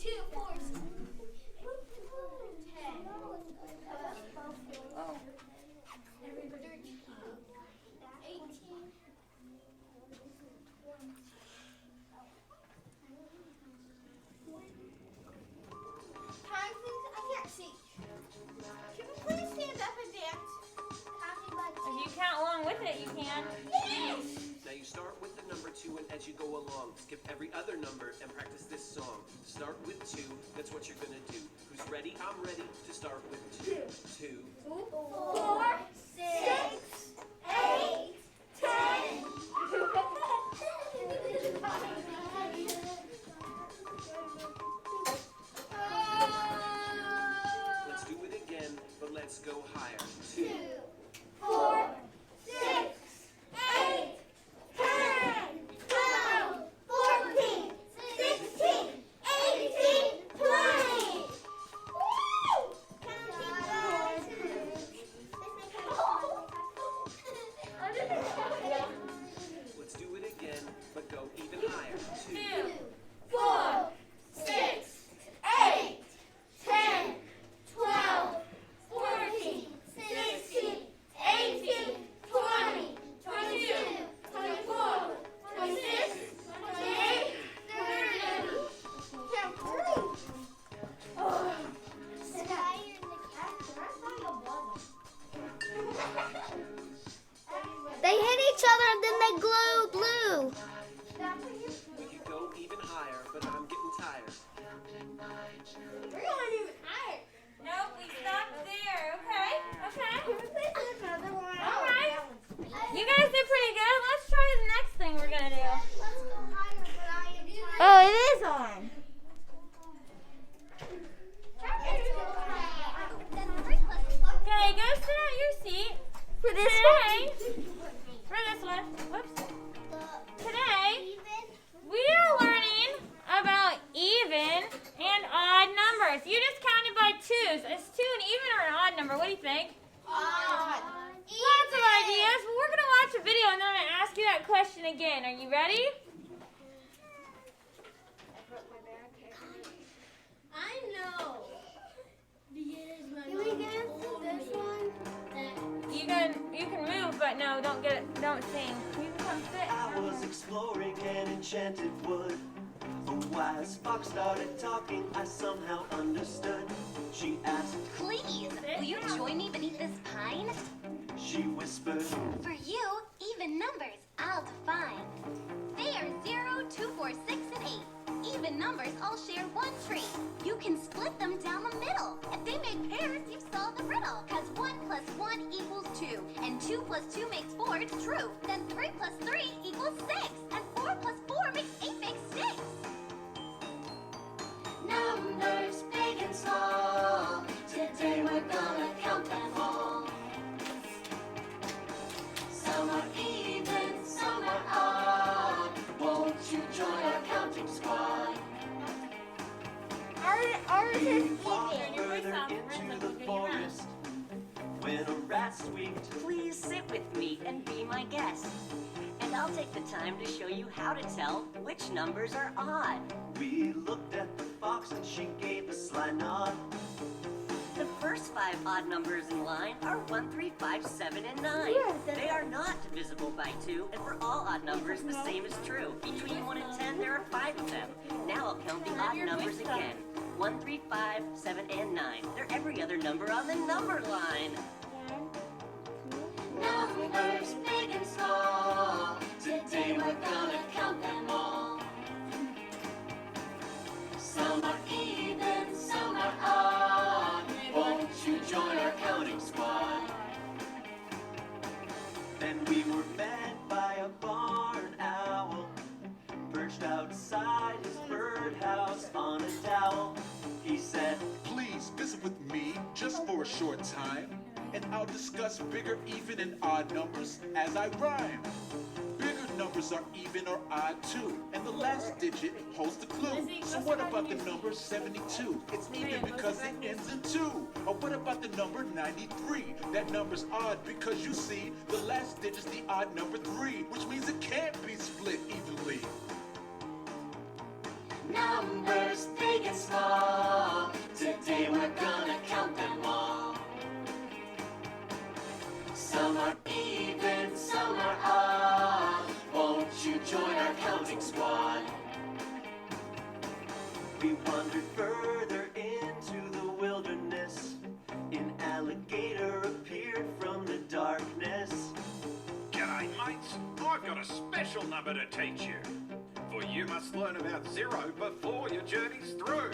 If you count along with it, you can. Now you start with the number 2, and as you go along, skip every other number and practice this song. Start with 2, that's what you're gonna do. Who's ready? I'm ready to start with 2. 2, 4, 6, 8, 10. let's do it again, but let's go higher. 2, 4, 6, 8, 10, 12, 14, 16, 18, 20. Woo! let's do it again, but go even higher. 2, 4, 6, 8, 10, 12, 14, 16, 18, 20, 22, 24, 26, 28, 30. Can't breathe. Oh. They hit each other and then they glue. we could go even higher, but I'm getting tired. We're going even higher. Nope, we stopped there. Okay? Okay. Another one. All right. You guys did pretty good. Let's try the next thing we're going to do. Let's go higher, but I am tired. Oh, it is on. Okay, go sit at your seat. For this Today, for this one, whoops. Today, we are learning about even and odd numbers. You just counted by 2s. Is 2 an even or an odd number? What do you think? Lots of ideas. Well, we're going to watch a video and then I'm going to ask you that question again. Are you ready? I know. Can we get into this one? You can move, but no, don't sing. You can come sit. I was exploring an enchanted wood. A wise fox started talking, I somehow understood. She asked, Please, will you join me beneath this pine? she whispered, For you, even numbers I'll define. They are 0, 2, 4, 6, and 8. Even numbers all share one trait. You can split them down the middle. If they make pairs, you've solved the riddle. Cause 1 plus 1 equals 2. And 2 plus 2 makes 4, it's true. Then 3 plus 3 equals 6. And 4 plus 4 makes 8 makes 6. Numbers big and small. Today we're gonna count them all. Some are even, some are odd. Won't you join our counting squad? Ours is we walked even. further into the forest. When a rat squeaked, Please sit with me and be my guest. And I'll take the time to show you how to tell which numbers are odd. we looked at the fox and she gave a sly nod. The first 5 odd numbers in line are 1, 3, 5, 7, and 9. Yes, that's They are not divisible by 2, and for all odd numbers, the same is true. Between 1 and 10, there are 5 of them. Now I'll count the odd numbers again. 1, 3, 5, 7, and 9. They're every other number on the number line. Numbers big and small. Today we're gonna count them all. Some are even, some are odd. Won't you join our counting squad? Then we were met by a barn owl, perched outside his birdhouse on a dowel. He said, Please visit with me just for a short time, and I'll discuss bigger, even, and odd numbers as I rhyme. Bigger numbers are even or odd too, and the last digit holds the clue. So what about the number 72? It's even because it ends in 2. Or what about the number 93? That number's odd because you see, the last digit's the odd number 3, which means it can't be split evenly. Numbers big and small. We wandered further into the wilderness. An alligator appeared from the darkness. G'day, mates. I've got a special number to teach you. For you must learn about zero before your journey's through.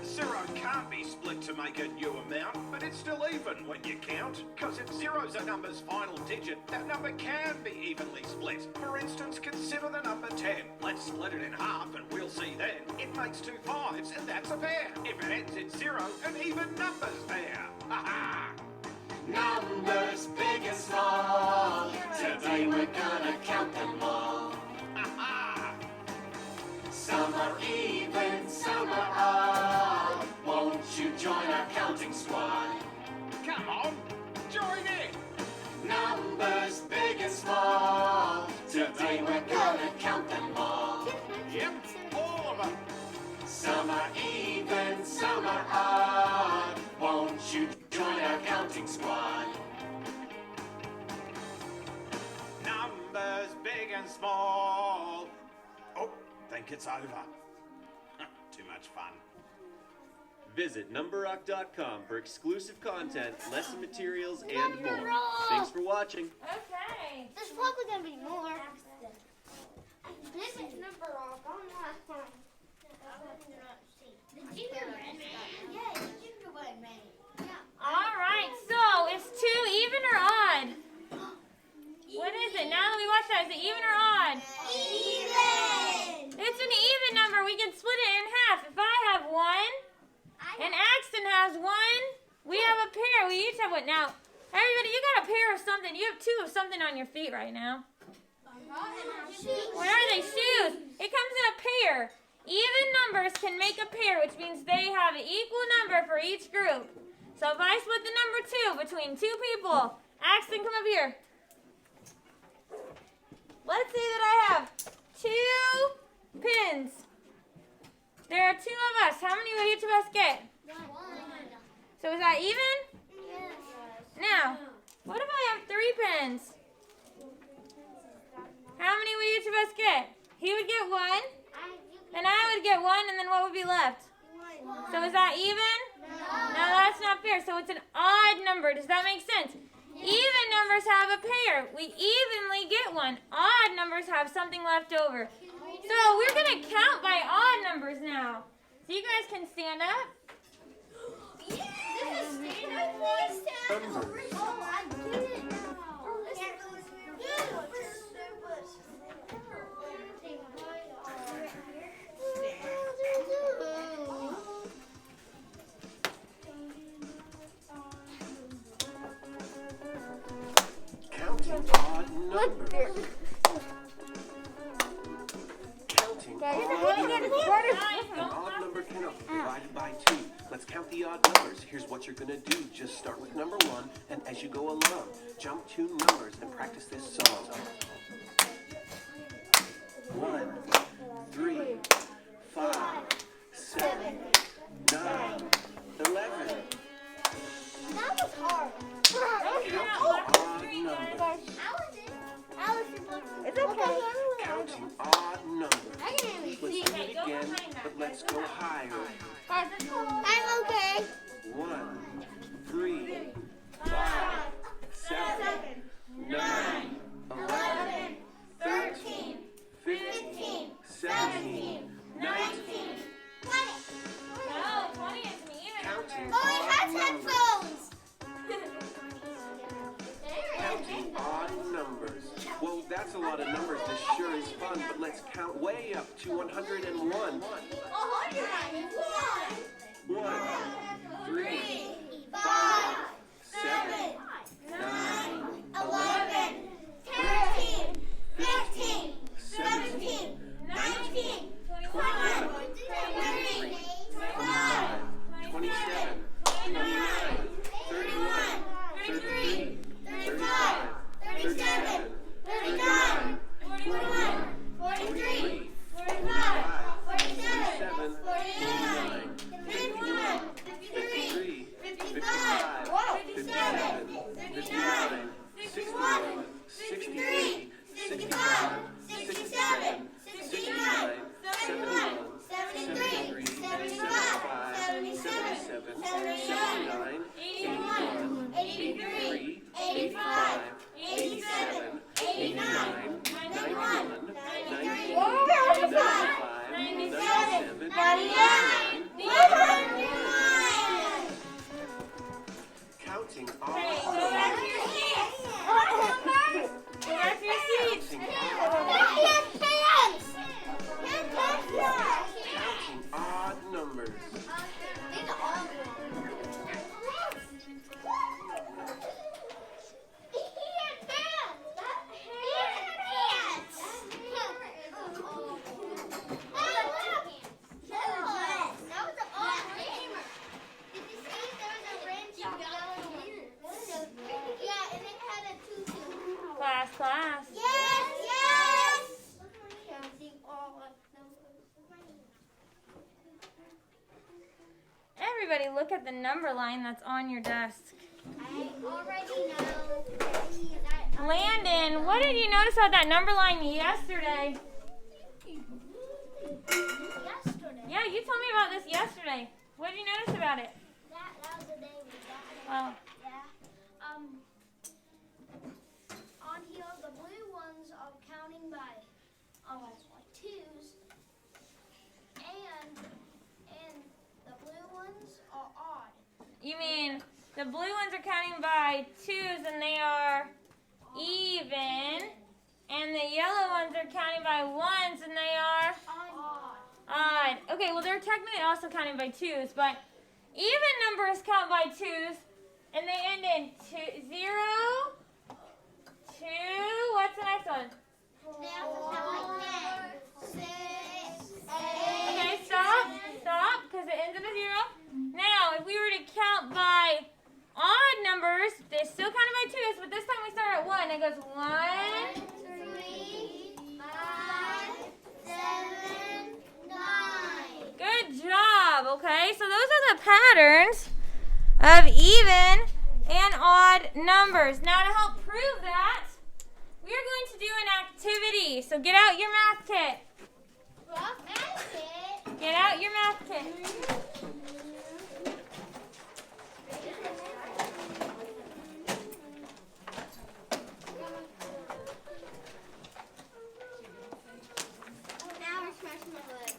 Zero can't be split to make a new amount, but it's still even when you count. Cause if zero's a number's final digit, that number can be evenly split. For instance, consider the number 10. Let's split it in half and we'll see then. It makes 2 5s and that's a pair. If it ends in 0, an even number's there. Ha ha! Numbers big and small. Today we're gonna count them all. Ha ha! Some are even, some are odd. Won't you join our counting squad? Come on, join in! Numbers big and small. Today we're gonna count them all. Yep, all of them. Some are even, some are odd. Won't you join our counting squad? Numbers big and small. Oh, think it's over. Too much fun. Visit numberrock.com for exclusive content, lesson materials, and more. Thanks for watching. Okay. There's probably gonna be more. This is number rock. The gingerbread man. Yeah, the gingerbread man. Yeah. All right. So it's 2 even or odd? What is it? Now that we watched that, is it even or odd? Even. It's an even number. We can split it in half. If I have 1 and Axton has 1, we have a pair. We each have one. Now, everybody, you got a pair of something. You have 2 of something on your feet right now. What are they? Shoes. It comes in a pair. Even numbers can make a pair, which means they have an equal number for each group. So if I split the number 2 between 2 people, Axton, come up here. Let's see that I have 2 pins. There are 2 of us. How many would each of us get? 1. So is that even? Yes. Now, what if I have 3 pins? How many would each of us get? He would get 1, and I would get 1, and then what would be left? So is that even? No, that's not fair. So it's an odd number. Does that make sense? Even numbers have a pair. We evenly get 1. Odd numbers have something left over. So we're going to count by odd numbers now. So you guys can stand up. This is stand-up voice now. Oh, I get it now. Counting odd numbers. Counting odd numbers. An odd number cannot be divided by 2. Let's count the odd numbers. Here's what you're going to do. Just start with number 1, and as you go along, jump 2 numbers and practice this song. 1, 3, 5, 7, 9, 11. That was hard. Counting odd numbers. It's okay. Counting odd numbers. I can even Let's see. do it again, but let's go higher. I'm okay. 1, 3, 5, 7, 9, 11, 13, 15, 17, 19. 20. No, 20 is an even Counting number. Oh, it has odd numbers. headphones. Counting odd numbers. Well, that's a lot of numbers. This sure is fun, but let's count way up to 101. 1, 3, 5, 7, 9, 11, 13, 15, 17, 19, 21, 23, 25, 27, 29, 31, 33, 35, 37, 39, 41, 43, 45, 47, 48, 79, 81, 83, 85, 87, 89, 91, 92, 95, 97, 98, 100. Counting all Okay, go back to your seats. Go back to your seats. counting odd numbers. Class. Everybody look at the number line that's on your desk. Landon, what did you notice about that number line yesterday? Yeah, you told me about this yesterday. What did you notice about it? That was the day we got it. Oh. Yeah. On here, the blue ones are counting by like twos, and the blue ones are odd. You mean the blue ones are counting by twos and they are even, and the yellow ones are counting by ones and they are odd. Okay, well they're technically also counting by twos, but even numbers count by twos, and they end in 0, 2. What's the next one? 8. Okay, stop, because it ends in a 0. Now, if we were to count by odd numbers, they're still counted by twos, but this time we start at 1. It goes 1, 3, 5, 7, 9. Good job, okay? So those are the patterns of even and odd numbers. Now to help prove that, we are going to do an activity. So get out your math kit. Get out your math kit. Now we're smashing my leg.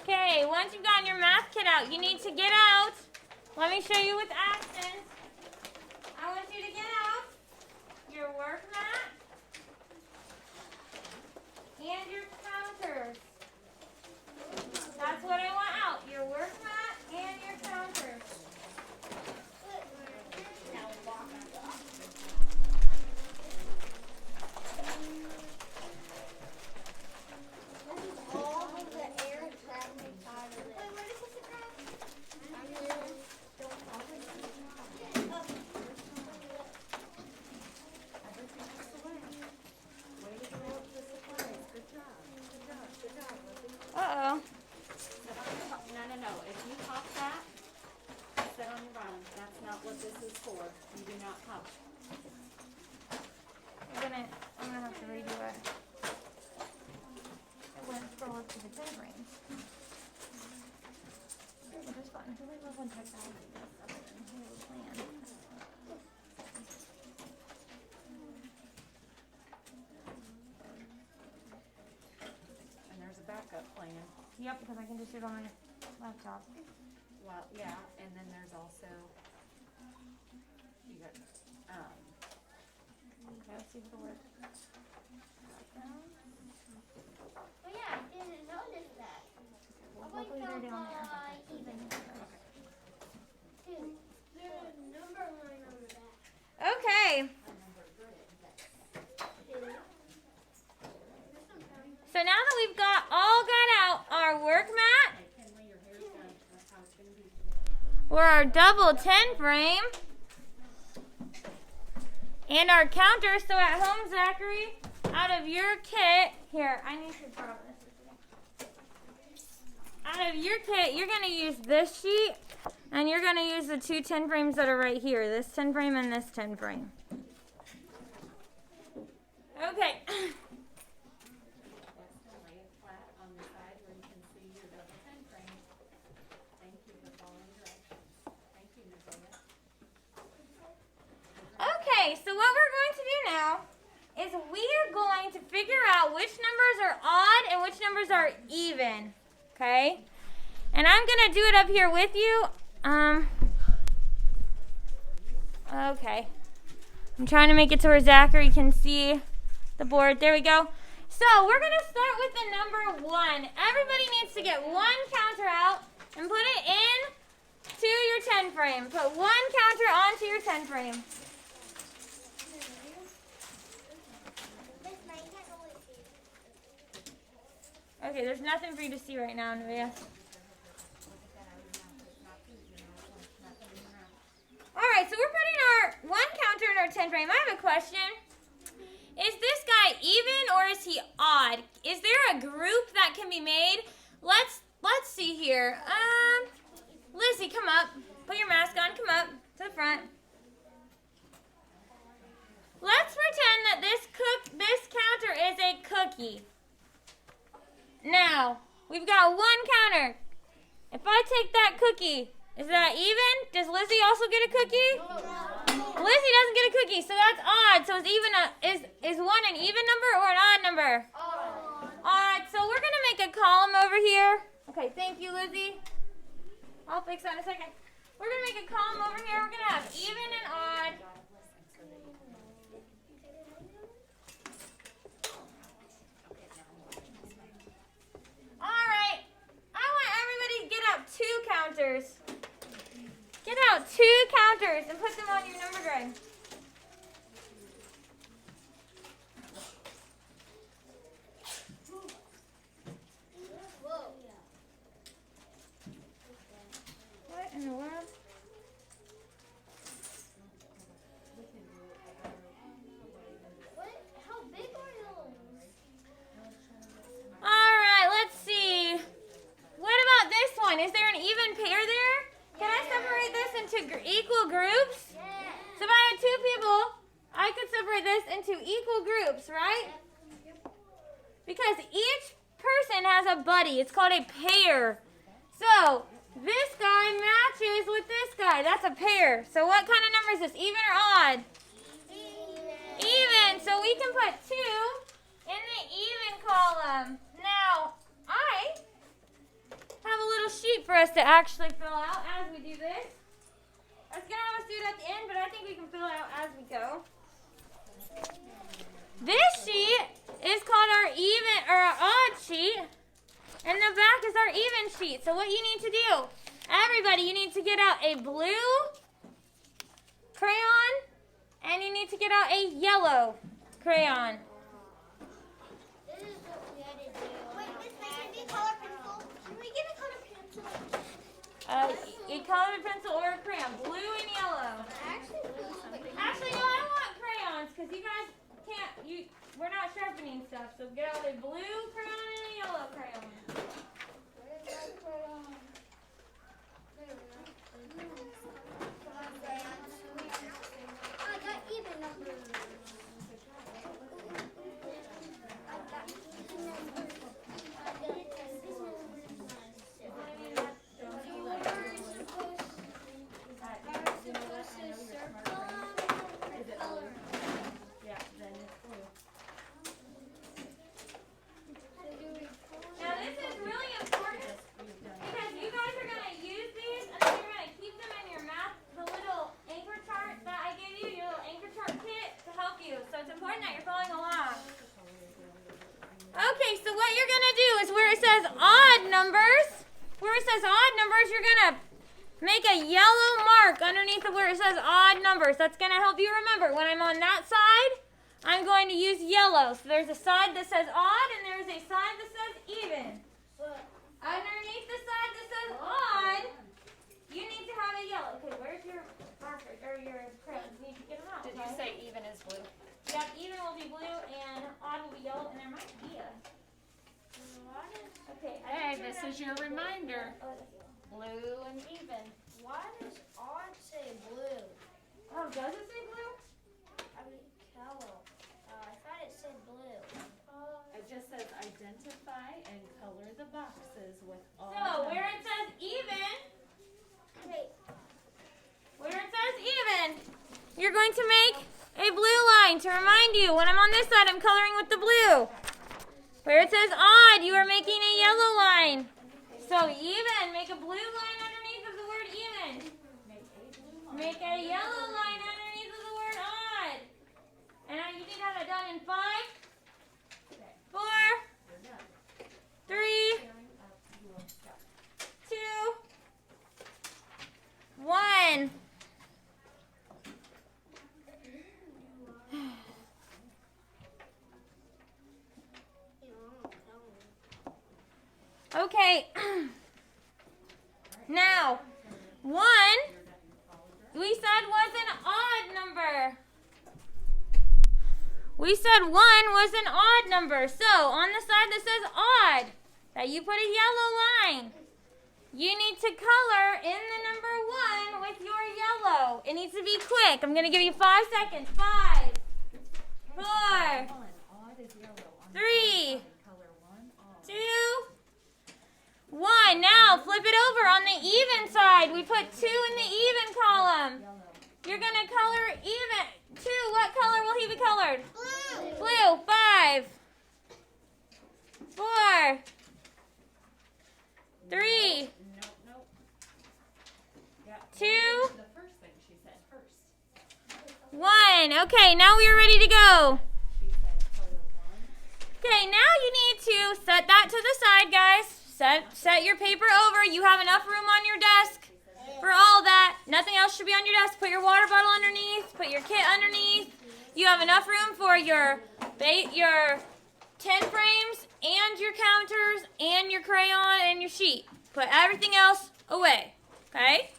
Okay, once you've gotten your math kit out, you need to get out. Let me show you with actions. I want you to get out your work mat and your counters. That's what I want out, your work mat and your counters. All of the air traveling out of it. Wait, where does this go? Uh-oh. No. If you pop that, sit on your bottom. That's not what this is for. You do not pop. I'm gonna have to redo it. It wouldn't scroll up to the dead range. Which is fun. I love when technology does stuff and we have a plan. And there's a backup plan. Yep, because I can just do it on my laptop. Well, yeah, and then there's also, you got, Okay, let's see if it'll work. Oh yeah, I didn't notice that. Well, luckily they're down there. Even. Dude, there's a number line on the back. Okay. So now that we've got out our work mat, or our double 10 frame, and our counter, so at home, Zachary, out of your kit, here, I need to borrow this. Out of your kit, you're going to use this sheet, and you're going to use the 2 10 frames that are right here, this 10 frame and this 10 frame. Okay. Okay, so what we're going to do now is we are going to figure out which numbers are odd and which numbers are even. Okay? And I'm going to do it up here with you. Okay. I'm trying to make it to where Zachary can see the board. There we go. So we're going to start with the number 1. Everybody needs to get one counter out and put it in to your 10 frame. Put one counter onto your 10 frame. Okay, there's nothing for you to see right now, Nevaeh. Alright, so we're putting our one counter in our 10 frame. I have a question. Is this guy even or is he odd? Is there a group that can be made? Let's see here. Lizzie, come up. Put your mask on. Come up to the front. Let's pretend that this counter is a cookie. Now, we've got one counter. If I take that cookie, is that even? Does Lizzie also get a cookie? No. Lizzie doesn't get a cookie, so that's odd. So is 1 an even number or an odd number? Odd. So we're going to make a column over here. Okay, thank you, Lizzie. I'll fix that in a second. We're going to make a column over here. We're going to have even and odd. Alright, I want everybody to get out 2 counters. Get out 2 counters and put them on your number grid. What in the world? How big are those? Alright, let's see. What about this one? Is there an even pair there? Can I separate this into equal groups? Yeah. So if I had 2 people, I could separate this into equal groups, right? Because each person has a buddy. It's called a pair. So this guy matches with this guy. That's a pair. So what kind of number is this? Even or odd? Even. So we can put 2 in the even column. Now, I have a little sheet for us to actually fill out as we do this. I was going to have us do it at the end, but I think we can fill it out as we go. This sheet is called our even or our odd sheet, and the back is our even sheet. So what you need to do, everybody, you need to get out a blue crayon, and you need to get out a yellow crayon. This is what we had to do. Wait, Miss May, can we color pencil? Can we get a color pencil? A colored pencil or a crayon, blue and yellow. Actually, no, I want crayons because you guys can't. We're not sharpening stuff, so get out a blue crayon and a yellow crayon. Where's that crayon? There we go. I got even numbers. I got even numbers. Now this is really important because you guys are going to use these and then you're going to keep them in your math, the little anchor chart that I gave you, your little anchor chart kit to help you. So it's important that you're following along. Okay, so what you're going to do is where it says odd numbers, you're going to make a yellow mark underneath of where it says odd numbers. That's going to help you remember. When I'm on that side, I'm going to use yellow. So there's a side that says odd and there's a side that says even. Underneath the side that says odd, you need to have a yellow. Okay, where's your marker or your crayon? You need to get them out. Did you say even is blue? Yep, even will be blue and odd will and there might be a. Okay, Hey, this is your reminder. Blue and even. Why does odd say blue? Oh, does it say blue? I mean, color. I thought it said blue. It just says identify and color the boxes with all So where numbers. it says even, Okay. where it says even, you're going to make a blue line to remind you when I'm on this side, I'm coloring with the blue. Where it says odd, you are making a yellow line. So even, make a blue line underneath of the word even. Make a yellow line underneath of the word odd. And you need to have that done in 5, 4, 3, 2, 1. Okay. Now, 1, we said was an odd number. We said 1 was an odd number. So, on the side that says odd, that you put a yellow line, you need to color in the number 1 with your yellow. It needs to be quick. I'm going to give you 5 seconds. 5, 4, 3, 2, 1. Now flip it over on the even side. We put 2 in the even column. You're going to color even. 2, what color will he be colored? Blue. Blue. 5, 4, 3, 2, 1. Okay, now we are ready to go. Okay, now you need to set that to the side, guys. Set your paper over. You have enough room on your desk for all that. Nothing else should be on your desk. Put your water bottle underneath. Put your kit underneath. You have enough room for your 10 frames and your counters and your crayon and your sheet. Put everything else away, okay?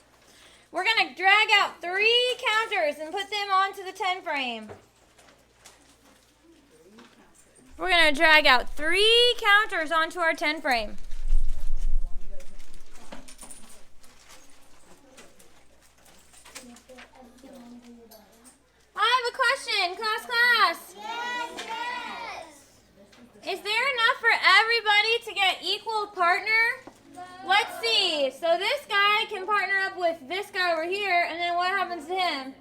We're going to drag out 3 counters and put them onto the 10 frame. We're going to drag out 3 counters onto our 10 frame. I have a question, class. Is there enough for everybody to get equal partner? Let's see. So this guy can partner up with this guy over here, and then what happens to him?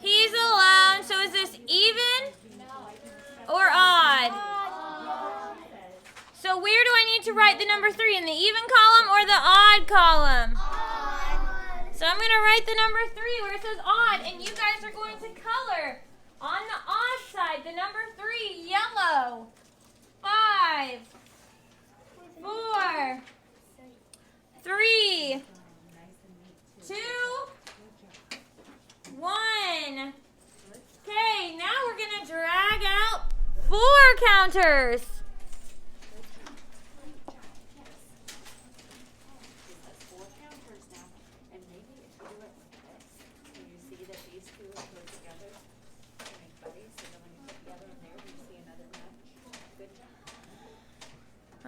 He's alone. So is this even or odd? So where do I need to write the number 3? In the even column or the odd column? So I'm going to write the number 3 where it says odd, and you guys are going to color on the odd side the number 3 yellow. 5, 4, 3, 2, 1. Okay, now we're going to drag out 4 counters.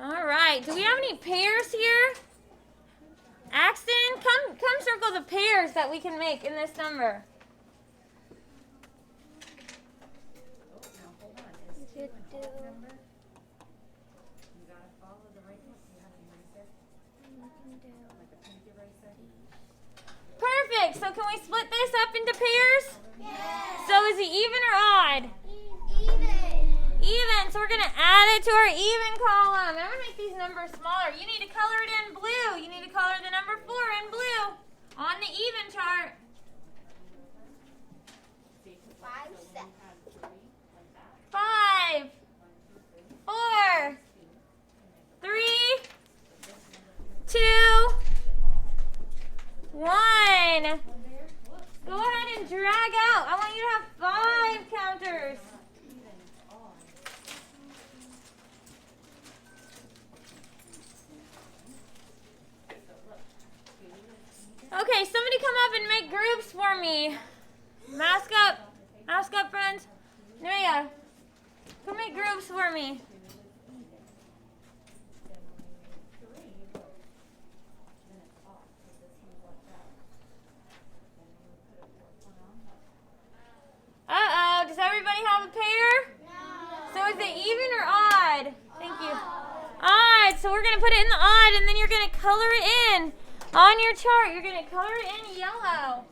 All right. Do we have any pairs here? Axton, come circle the pairs that we can make in this number. Perfect. So can we split this up into pairs? Yes. So is it even or odd? Even, so we're going to add it to our even column. I'm going to make these numbers smaller. You need to color it in blue. You need to color the number 4 in blue on the even chart. 5, 4, 3, 2, 1. Go ahead and drag out. I want you to have 5 counters. Okay, somebody come up and make groups for me. Mask up, friends. Nerea, Come make groups for me. Uh-oh, does everybody have a pair? No. So is it even or odd? Thank you. Odd, so we're going to put it in the odd, and then you're going to color it in. On your chart, you're going to color it in yellow.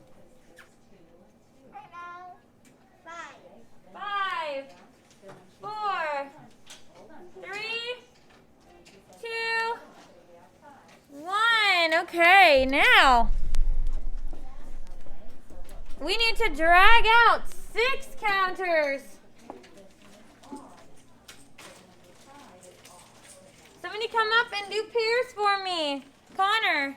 5, 4, 3, 2, 1. Okay, now we need to drag out 6 counters. Somebody come up and do pairs for me. Connor.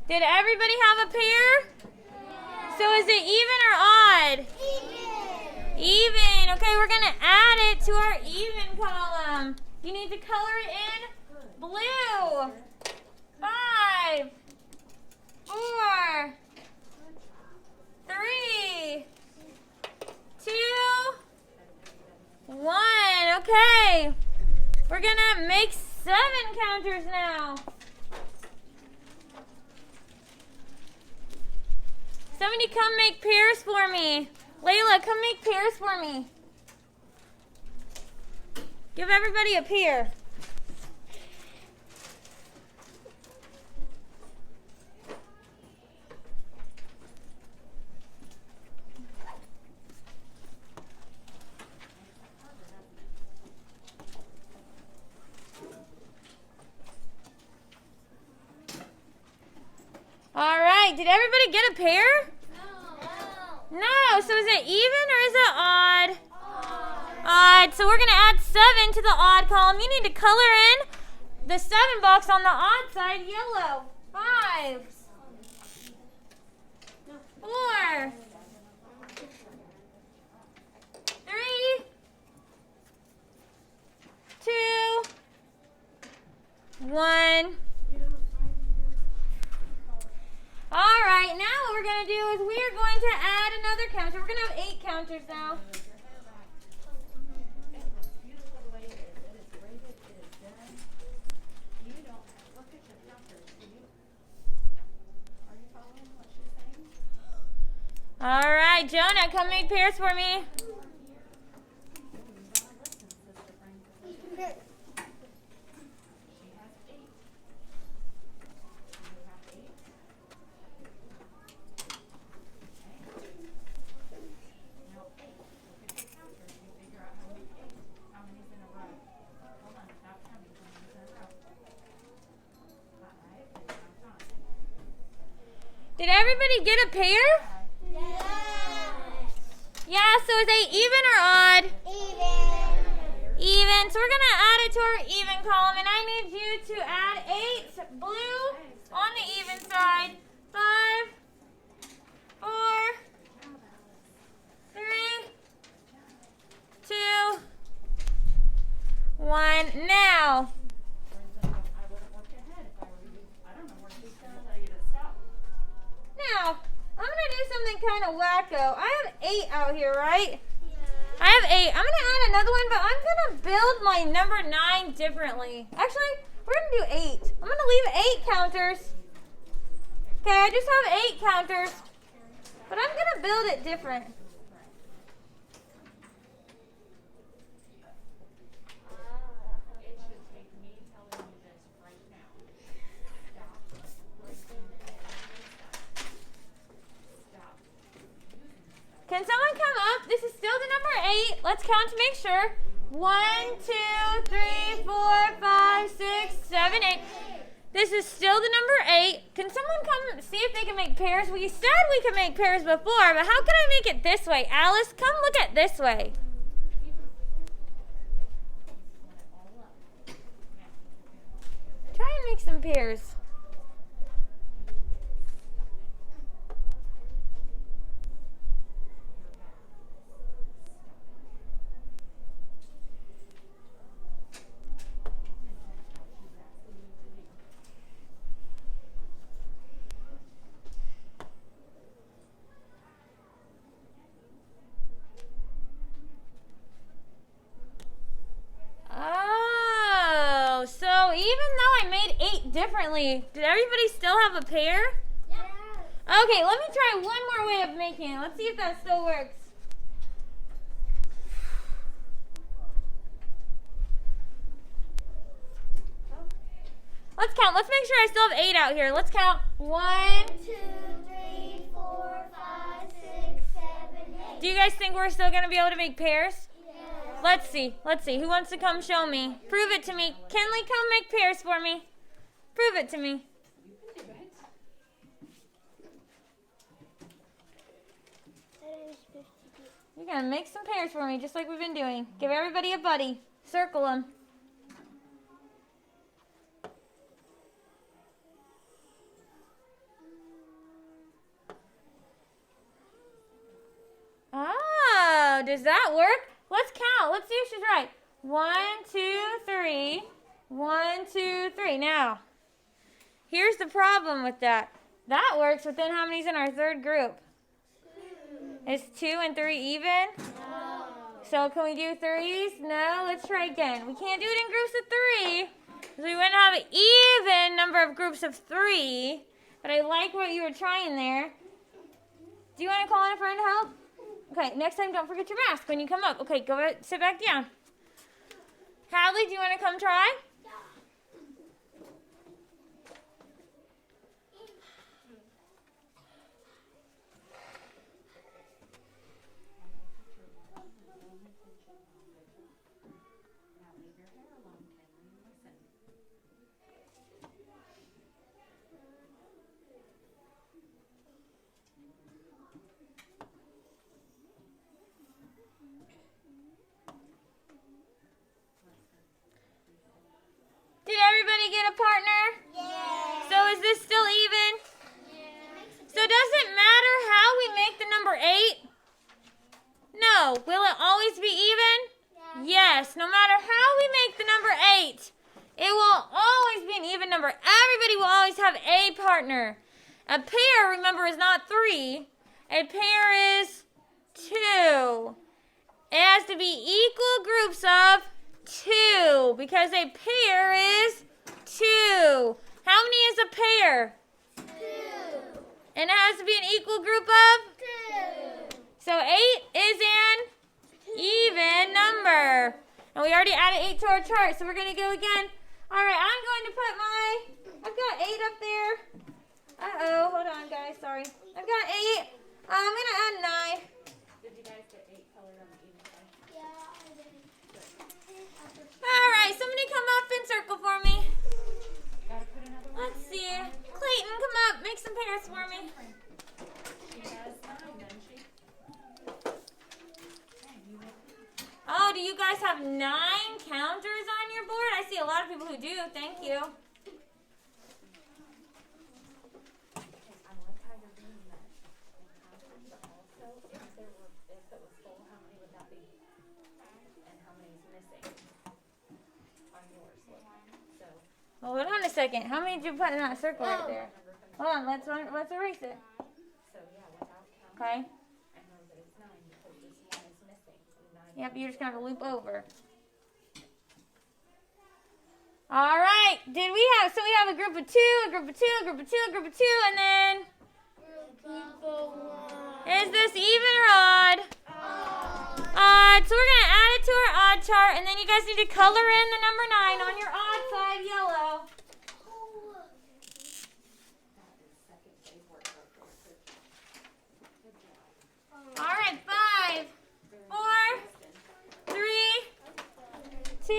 Did everybody have a pair? Yeah. So is it even or odd? Even. Even. Okay, we're going to add it to our even column. You need to color it in blue. 5, 4, 3, 2, 1. Okay. We're going to make 7 counters now. Somebody come make pairs for me. Layla, come make pairs for me. Give everybody a pair. All right, did everybody get a pair? No, so is it even or is it odd? Odd. So we're going to add 7 to the odd column. You need to color in the 7 box on the odd side yellow. 5, 4, 3, 2, 1. All right, now what we're going to do is we are going to add another counter. We're going to have 8 counters now. All right, Jonah, come make pairs for me. Did everybody get a pair? Yes. Yeah, so is it even or odd? Even. Even. So we're going to add it to our even column, and I need you to add 8 blue on the even side. 5, 4, 3, 2, 1. Now. Now, I'm going to do something kind of wacko. I have 8 out here, right? Yeah. I have 8. I'm going to add another one, but I'm going to build my number 9 differently. Actually, we're going to do 8. I'm going to leave 8 counters. Okay, I just have 8 counters, but I'm going to build it different. Can someone come up? This is still the number 8. Let's count to make sure. 1, 2, 3, 4, 5, 6, 7, 8. This is still the number 8. Can someone come see if they can make pairs? We said we could make pairs before, but how can I make it this way? Alice, come look at this way. Try and make some pairs. 8 differently. Did everybody still have a pair? Yeah. Okay, let me try one more way of making it. Let's see if that still works. Let's count. Let's make sure I still have 8 out here. Let's count. 1, 2, 3, 4, 5, 6, 7, 8. Do you guys think we're still going to be able to make pairs? Yeah. Let's see. Let's see. Who wants to come show me? Prove it to me. Kenley, come make pairs for me. Prove it to me. You're going to make some pairs for me, just like we've been doing. Give everybody a buddy. Circle them. Oh, does that work? Let's count. Let's see if she's right. 1, 2, 3. 1, 2, 3. Now, here's the problem with that. That works, but then how many's in our third group? 2. Is 2 and 3 even? No. So can we do 3s? No. Let's try again. We can't do it in groups of 3. So we wouldn't have an even number of groups of 3. But I like what you were trying there. Do you want to call in a friend to help? Okay, next time don't forget your mask when you come up. Okay, go ahead, sit back down. Hadley, do you want to come try? Did everybody get a partner? Yeah. So is this still even? Yeah. So does it matter how we make the number 8? No. Will it always be even? Yeah. Yes. No matter how we make the number 8, it will always be an even number. Everybody will always have a partner. A pair, remember, is not 3. A pair is 2. It has to be equal groups of 2 because a pair is 2. How many is a pair? 2. And it has to be an equal group of? 2. So 8 is an even number. And we already added 8 to our chart, so we're going to go again. All right, I'm going to put I've got 8 up there. Uh-oh, hold on, guys, sorry. I've got 8. I'm going to add 9. Did you guys get 8 colored on the even side? Yeah, I did. All right, somebody come up and circle for me. Gotta put another one. Let's see. Clayton, come up. Make some pairs for me. She has 9, doesn't she? Oh, do you guys have 9 counters on your board? I see a lot of people who do. Thank you. I like how you're doing that. But also, if it was full, how many would that be? And how many is missing on yours? So, Well, hold on a second. How many did you put in that circle right there? Hold on. Let's erase it. so yeah, without counting, Okay. I know that it's 9 because this one is missing. And 9. Yep, you're just going to loop over. All right. So we have a group of 2, a group of 2, a group of 2, a group of 2, and then? Is this even or odd? Odd. So we're going to add it to our odd chart, and then you guys need to color in the number 9 on your odd side yellow. All right, 5, 4, 3, 2,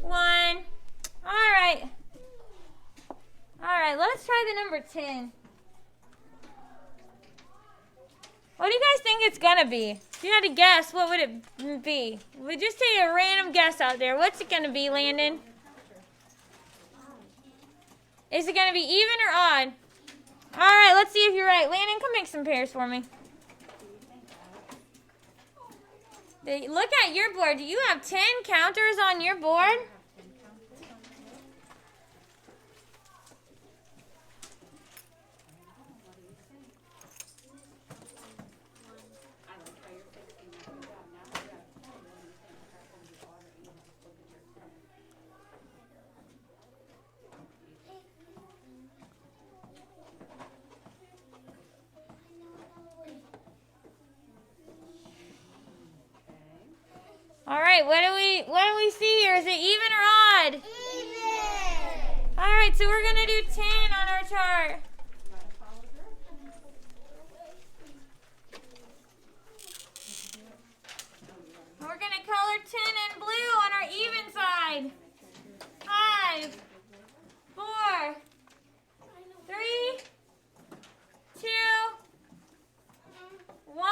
1. All right. All right, let's try the number 10. What do you guys think it's going to be? If you had to guess, what would it be? We'll just take a random guess out there. What's it going to be, Landon? Is it going to be even or odd? All right, let's see if you're right. Landon, come make some pairs for me. Look at your board. Do you have 10 counters on your board? All right, what do we see here? Is it even or odd? Even. All right, so we're gonna do 10 on our chart. We're gonna color 10 in blue on our even side. 5, 4, 3, 2, 1.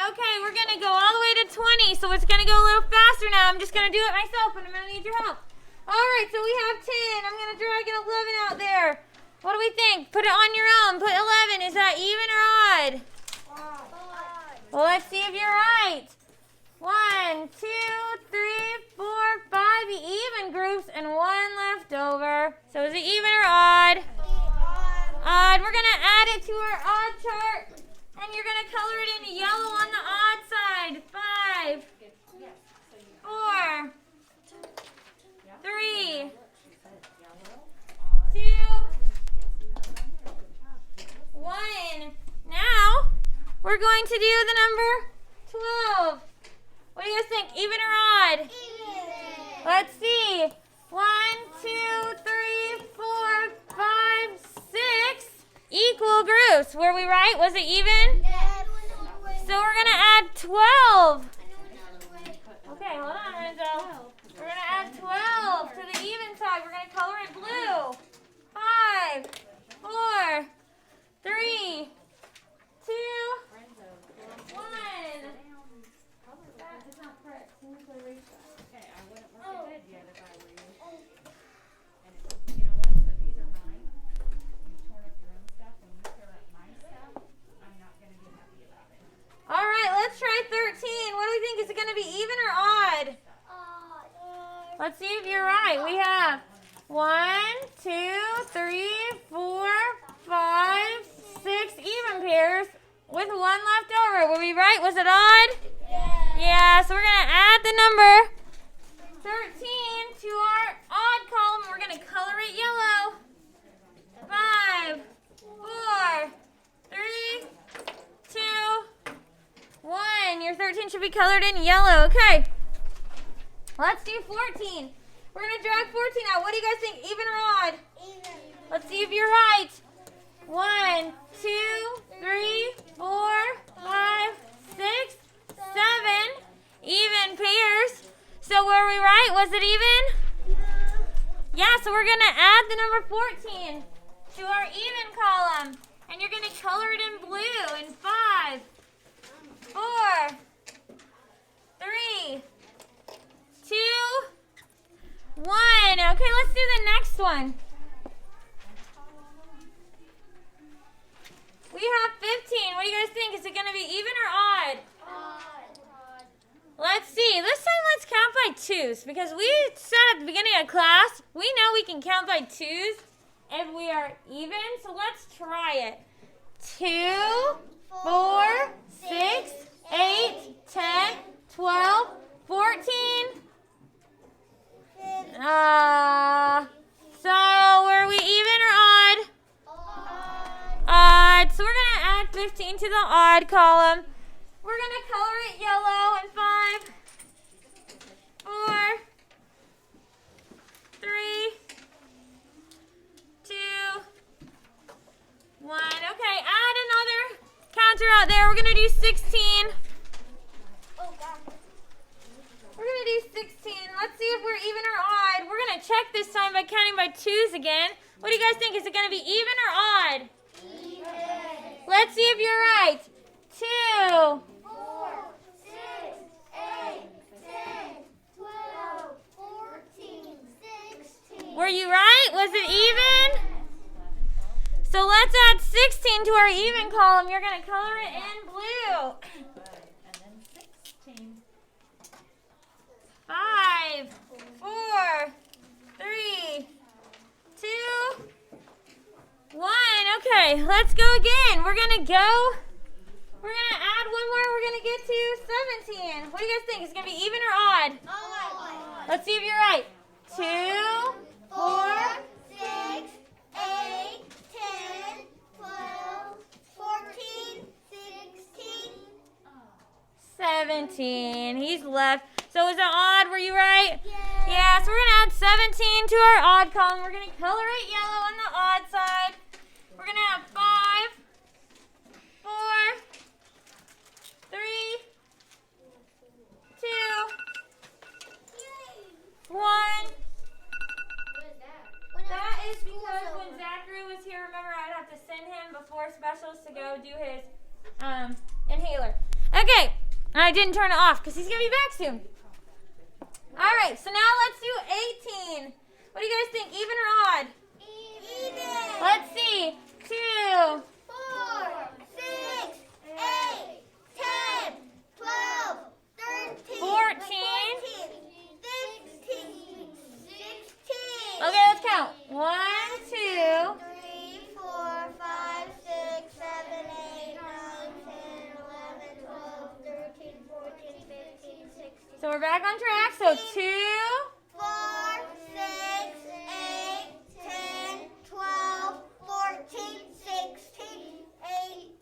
Okay, we're gonna go all the way to 20, so it's gonna go a little faster now. I'm just gonna do it myself, but I'm gonna need your help. All right, so we have 10. I'm gonna drag an 11 out there. What do we think? Put it on your own. Put 11. Is that even or odd? Well, let's see if you're right. 1, 2, 3, 4, 5 even groups and 1 left over. So is it even or odd? Odd. We're gonna add it to our odd chart, and you're gonna color it in yellow on the odd side. 5, 4, 3, 2, 1. Now we're going to do the number 12. What do you guys think? Even or odd? Even. Let's see. 1, 2, 3, 4, 5, 6 equal groups. Were we right? Was it even? So we're going to add 12. Okay, hold on, Renzo. We're going to add 12 to the even side. We're going to color it blue. 5, 4, 3, 2, 1. That is not correct. You need to erase that. Okay, I wouldn't look at bed yet if I were you. And you know what? So these are mine. You torn up your own stuff. When you tear up my stuff, I'm not going to be happy about it. All right, let's try 13. What do we think? Is it going to be even or odd? Let's see if you're right. We have 1, 2, 3, 4, 5, 6 even pairs with 1 left over. Were we right? Was it odd? Yeah, so we're going to add the number 13 to our odd column. We're going to color it yellow. 5, 4, 3, 2, 1. Your 13 should be colored in yellow. Okay. Let's do 14. We're going to drag 14 out. What do you guys think? Even or odd? Even. Let's see if you're right. 1, 2, 3, 4, 5, 6, 7. Even pairs. So were we right? Was it even? Yeah, so we're going to add the number 14 to our even column. And you're going to color it in blue in 5, 4, 3, 2, 1. Okay, let's do the next one. We have 15. What do you guys think? Is it going to be even or odd? Let's see. This time let's count by twos, because we said at the beginning of class, we know we can count by twos if we are even. So let's try it. 2, 4, 6, 8, 10, 12, 14. So were we even or odd? Odd. So we're going to add 15 to the odd column. We're going to color it yellow in 5, 4, 3, 2, 1. Okay, add another counter out there. We're going to do 16. We're going to do 16. Let's see if we're even or odd. We're going to check this time by counting by twos again. What do you guys think? Is it going to be even or odd? Even. Let's see if you're right. 2. 4, 6, 8, 10, 12, 14, 16. Were you right? Was it even? So let's add 16 to our even column. You're going to color it in blue. And then 16. 5, 4, 3, 2, 1. Okay, let's go again. We're going to add one more. We're going to get to 17. What do you guys think? Is it going to be even or odd? Let's see if you're right. 2, 4, 6, 8, 10, 12, 14, 16. 17. He's left. So is it odd? Were you right? Yeah, so we're going to add 17 to our odd column. We're going to color it yellow on the odd side. We're going to have 5, 4, 3, 2, 1. That is because when Zachary was here, remember I'd have to send him before specials to go do his inhaler. Okay, I didn't turn it off because he's going to be back soon. All right, so now let's do 18. What do you guys think, even or odd? Even. Let's see. 2, 4, 6, 8, 10, 12, 13, 14. 16. Okay, let's count. 1, 2. 3, 4, 5, 6, 7, 8, 9, 10, 11, 12, 13, 14, 15, 16. So we're back on track. So 2. 4, 6, 8, 10, 12, 14, 16,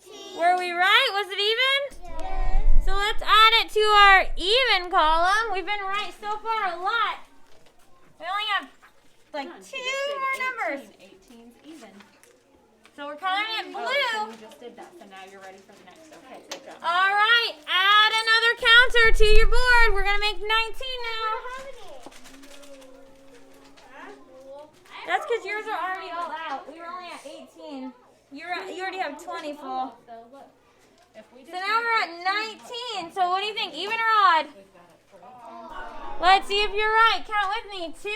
18. Were we right? Was it even? Yes. So let's add it to our even column. We've been right so far a lot. We only have like 2 more numbers. 18's even. So we're coloring it Oh, so blue. you just did that, so now you're ready for the next. Okay, good job. All right, add another counter to your board. We're going to make 19 now. That's because yours are already all out. We were only at 18. You already have 20 full. So look, if we So just now we're at 19. So what do you think, even or odd? Let's see if you're right. Count with me. 2.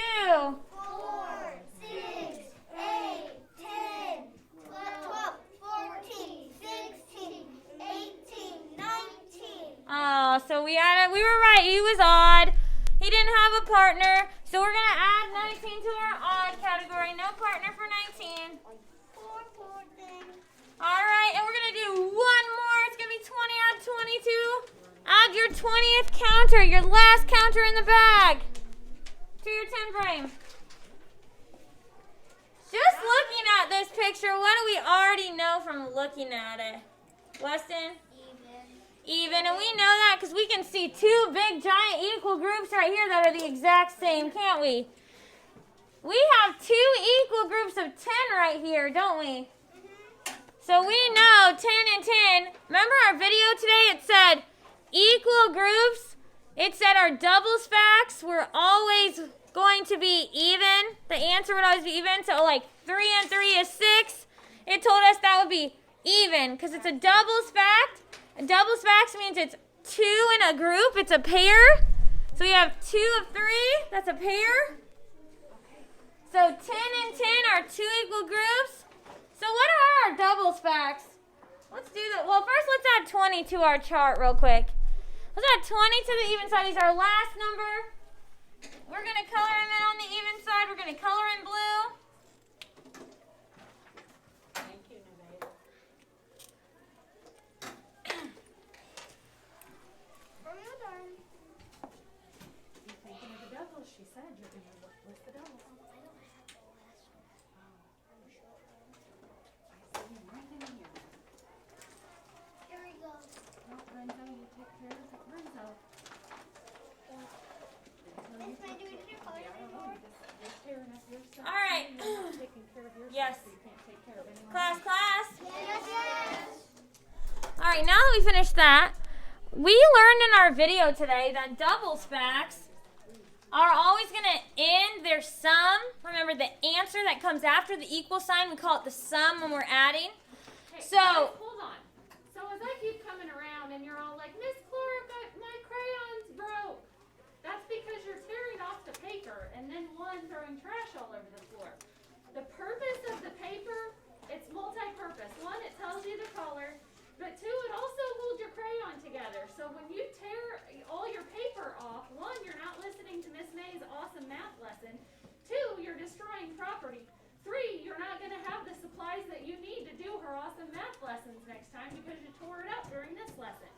4, 6, 8, 10, 12, 14, 16, 18, 19. Oh, so we were right. He was odd. He didn't have a partner. So we're going to add 19 to our odd category. No partner for 19. Poor thing. All right, and we're going to do one more. It's going to be 20 out of 22. Add your 20th counter, your last counter in the bag, to your 10 frame. Just looking at this picture, what do we already know from looking at it? Weston? Even, and we know that because we can see 2 big, giant, equal groups right here that are the exact same, can't we? We have 2 equal groups of 10 right here, don't we? So we know 10 and 10. Remember our video today? It said equal groups. It said our double stacks were always going to be even. The answer would always be even. So like 3 and 3 is 6. It told us that would be even because it's a double stacked. A double stacks means it's 2 in a group. It's a pair. So we have 2 of 3. That's a pair. So 10 and 10 are 2 equal groups. So what are our double stacks? Let's do that. Well, first let's add 20 to our chart real quick. Let's add 20 to the even side. These are our last number. We're going to color them in on the even side. We're going to color in blue. Thank you, Nevaeh. You're thinking of the doubles. She said you're going to list the doubles. I see them right in here. Here we go. No, Renzo, you take care of it. Renzo. Miss, can I do it in your color anymore? You're tearing up your stuff. All right. You're not taking care of your Yes. stuff, so you can't take care of anyone Class, else. class. Yes. All right, now that we finished that, we learned in our video today that double stacks are always going to end their sum. Remember, the answer that comes after the equal sign, we call it the sum when we're adding. Hey, So- guys, hold on. So as I keep coming around and you're all like, Miss Clara, my crayons broke. That's because you're tearing off the paper and then one, throwing trash all over the floor. The purpose of the paper, it's multi-purpose. One, it tells you the color, but two, it also holds your crayon together. So when you tear all your paper off, one, you're not listening to Miss May's awesome math lesson. Two, you're destroying property. Three, you're not going to have the supplies that you need to do her awesome math lessons next time because you tore it up during this lesson.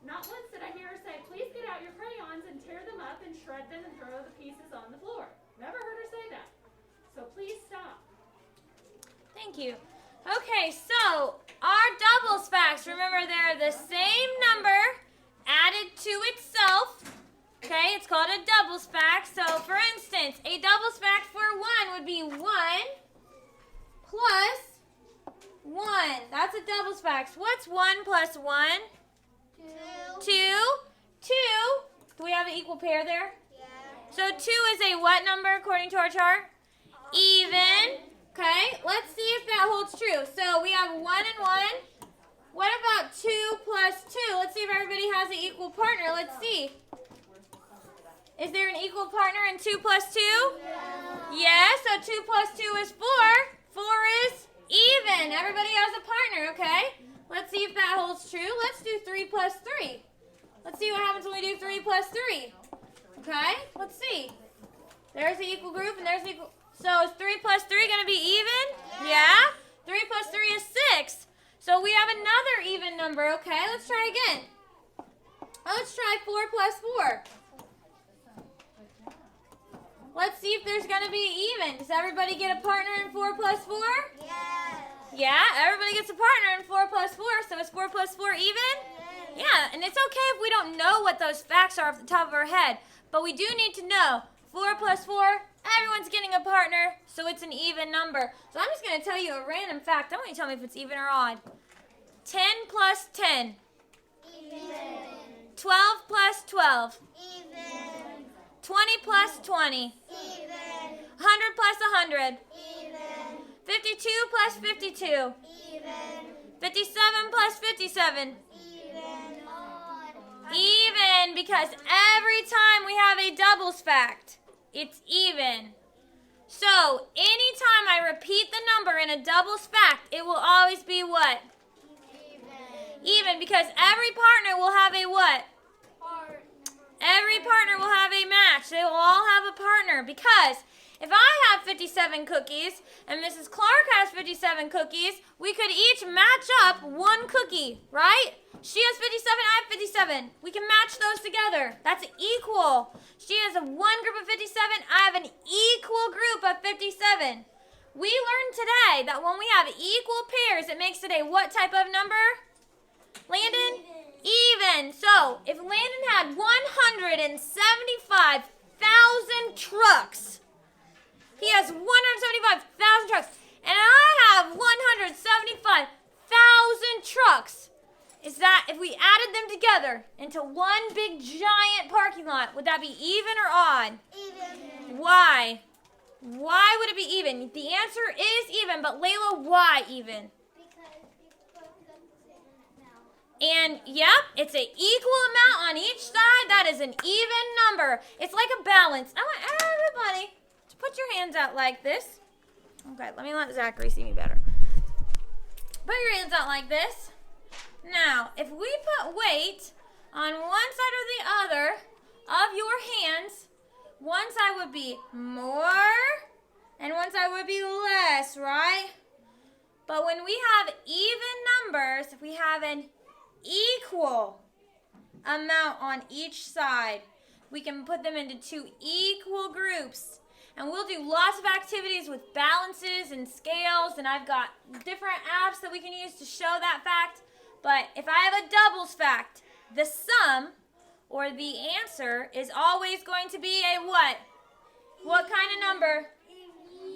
Not once did I hear her say, please get out your crayons and tear them up and shred them and throw the pieces on the floor. Never heard her say that. So please stop. Thank you. Okay, so our double stacks, remember they're the same number added to itself. Okay, it's called a double stack. So, for instance, a double stack for 1 would be 1 plus 1. That's a double stack. So what's 1 plus 1? 2. 2. Do we have an equal pair there? Yeah. So 2 is a what number according to our chart? Even. Okay, let's see if that holds true. So we have 1 and 1. What about 2 plus 2? Let's see if everybody has an equal partner. Let's see. Is there an equal partner in 2 plus 2? Yeah, so 2 plus 2 is 4. 4 is even. Everybody has a partner, okay? Let's see if that holds true. Let's do 3 plus 3. Let's see what happens when we do 3 plus 3. Okay, let's see. There's the equal group and there's the equal. So is 3 plus 3 going to be even? Yeah. 3 plus 3 is 6. So we have another even number, okay? Let's try again. Let's try 4 plus 4. Let's see if there's going to be even. Does everybody get a partner in 4 plus 4? Yeah, everybody gets a partner in 4 plus 4. So is 4 plus 4 even? Yeah, and it's okay if we don't know what those facts are off the top of our head. But we do need to know 4 plus 4, everyone's getting a partner, so it's an even number. So I'm just going to tell you a random fact. I want you to tell me if it's even or odd. 10 plus 10. Even. 12 plus 12. Even. 20 plus 20. Even. 100 plus 100. Even. 52 plus 52. Even. 57 plus 57. Even. Odd. Even, because every time we have a doubles fact, it's even. So, anytime I repeat the number in a doubles fact, it will always be what? Even, because every partner will have a what? Every partner will have a match. They will all have a partner, because if I have 57 cookies and Mrs. Clark has 57 cookies, we could each match up one cookie, right? She has 57, I have 57. We can match those together. That's equal. She has one group of 57, I have an equal group of 57. We learned today that when we have equal pairs, it makes it a what type of number? Landon? Even. So, if Landon had 175,000 trucks, he has 175,000 trucks, and I have 175,000 trucks. Is that, if we added them together into one big giant parking lot, would that be even or odd? Even. Why? Why would it be even? The answer is even, but Layla, why even? Because you both got the same amount. And, yep, it's an equal amount on each side. That is an even number. It's like a balance. I want everybody to put your hands out like this. Okay, let me let Zachary see me better. Put your hands out like this. Now, if we put weight on one side or the other of your hands, one side would be more and one side would be less, right? But when we have even numbers, if we have an equal amount on each side, we can put them into two equal groups. And we'll do lots of activities with balances and scales, and I've got different apps that we can use to show that fact. But if I have a doubles fact, the sum or the answer is always going to be a what? What kind of number?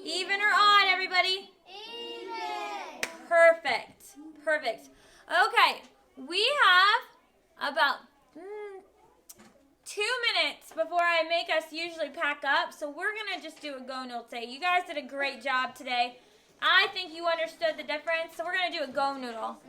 Even or odd, everybody? Even. Perfect. Perfect. Okay, we have about 2 minutes before I make us usually pack up. So we're going to just do a go noodle today. You guys did a great job today. I think you understood the difference. So we're going to do a go noodle.